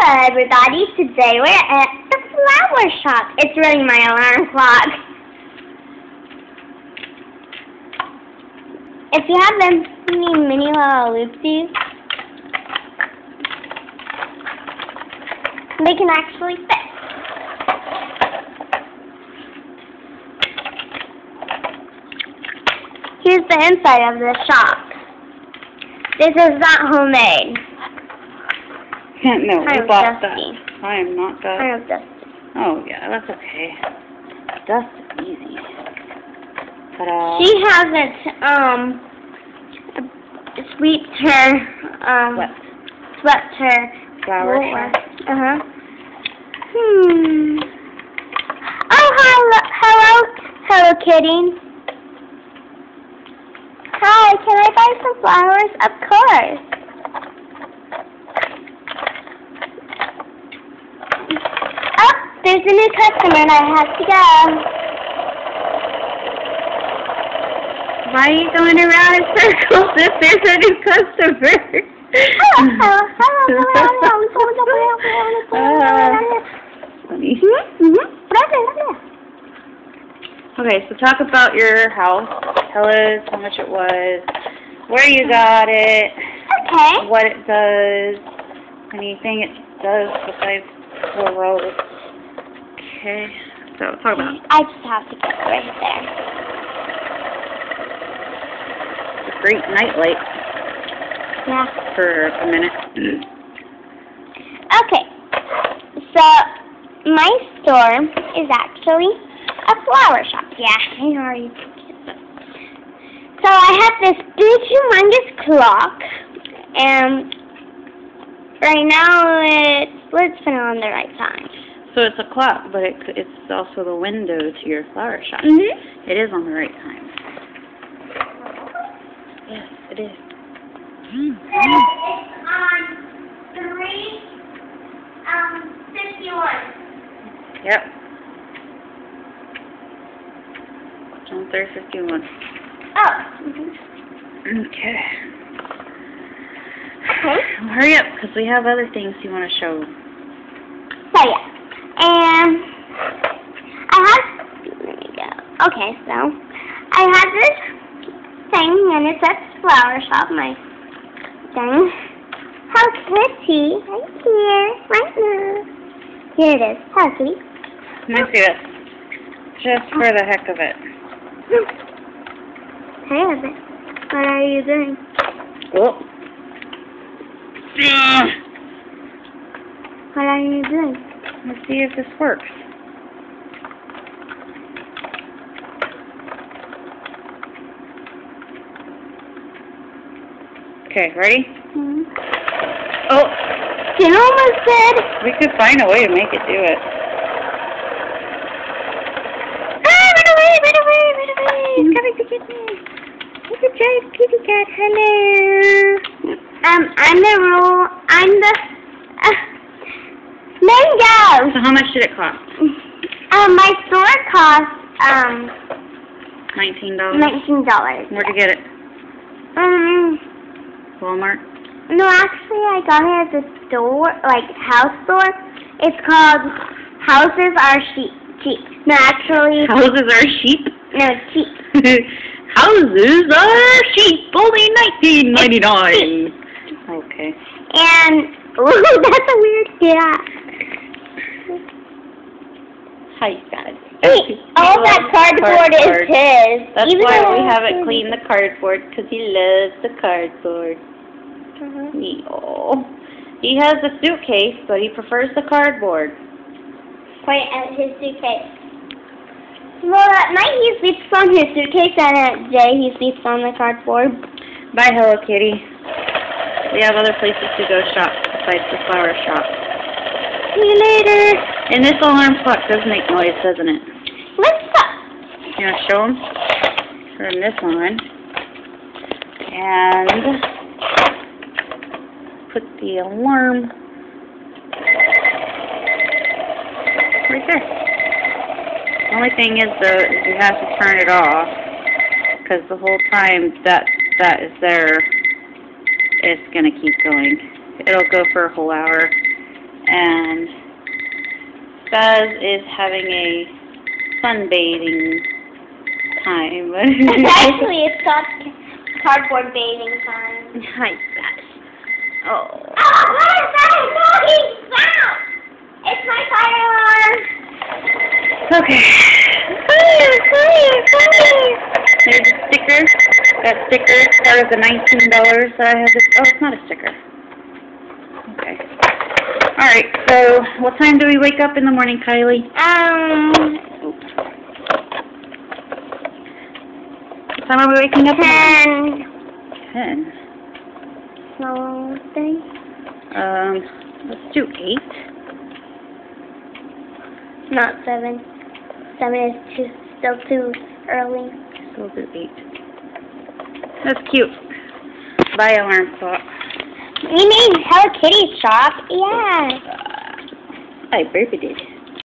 Hello everybody, today we're at the flower shop. It's ringing my alarm clock. If you have any mini little loopsies, they can actually fit. Here's the inside of the shop. This is not homemade. No, we I'm bought dusty. that. I am not dusty. I have dust. Oh, yeah, that's okay. Dust is easy. Ta-da. She hasn't, swept her Flower floor. shop. Oh, hello, Kitty. Hi, can I buy some flowers? Of course. Oh, there's a new customer and I have to go. Why are you going around in circles if there's a new customer? Funny. Okay, so talk about your house. Tell us how much it was, where you got it, Okay. what it does, anything it does besides the rose. Okay, so talk about it. I just have to get right there. It's a great nightlight Yeah. for a minute. Okay. So, my store is actually a flower shop. Yeah, I already did that. So, I have this big, humongous clock, and right now let's put it on the right time. So it's a clock, but it's also the window to your flower shop. Mm-hmm. It is on the right time. Yes, it is. It's on 3:51. Yep. John 3:51. Oh. Okay. Okay. Well, hurry up, because we have other things you want to show. So yeah. And I have, there we go. Okay, so I have this thing and it says flower shop, my thing. Hello Kitty, right here, right now. Here it is. Hello Kitty. Let me see this. Just for the heck of it. Hey, Evan. What are you doing? Oh. What are you doing? Let's see if this works. Okay, ready? Hmm. Oh! You almost did. We could find a way to make it do it. Ah, run away, run away, run away. It's coming to get me. It's a giant kitty cat. Hello. I'm the mango. So how much did it cost? My store cost, $19. $19. Where'd you get it? Walmart? No, actually, I got it at the store, like, house store. It's called Houses Are Cheap. No, actually. Houses are sheep? No, it's cheap. Houses are cheap. Only $19.99. Okay. And, ooh, that's a weird cat. Hi, guys. All that cardboard is his. That's Even why though we it's haven't his. cleaned the cardboard, because he loves the cardboard. He has a suitcase, but he prefers the cardboard. Point at his suitcase. Well, at night he sleeps on his suitcase, and at day he sleeps on the cardboard. Bye, Hello Kitty. We have other places to go shop besides the flower shop. See you later. And this alarm clock does make noise, doesn't it? Let's stop. You want to show them? Turn this on. And put the alarm right there. The only thing is, you have to turn it off, because the whole time that is there, it's going to keep going. It'll go for a whole hour, and Spaz is having a sunbathing time. Actually, it's cardboard bathing time. Hi, Spaz. Oh. Oh, what is that? Stop! It's my fire alarm. Okay. Fire! There's a sticker. That sticker is part of the $19 that I have. Oh, it's not a sticker. Okay. Alright, so what time do we wake up in the morning, Kylie? What time are we waking up? 10. 10. Something. Let's do 8. Not 7. 7 is still too early. So we'll do 8. That's cute. Bye, alarm clock. We made Hello Kitty shop. Yeah. I birthed it.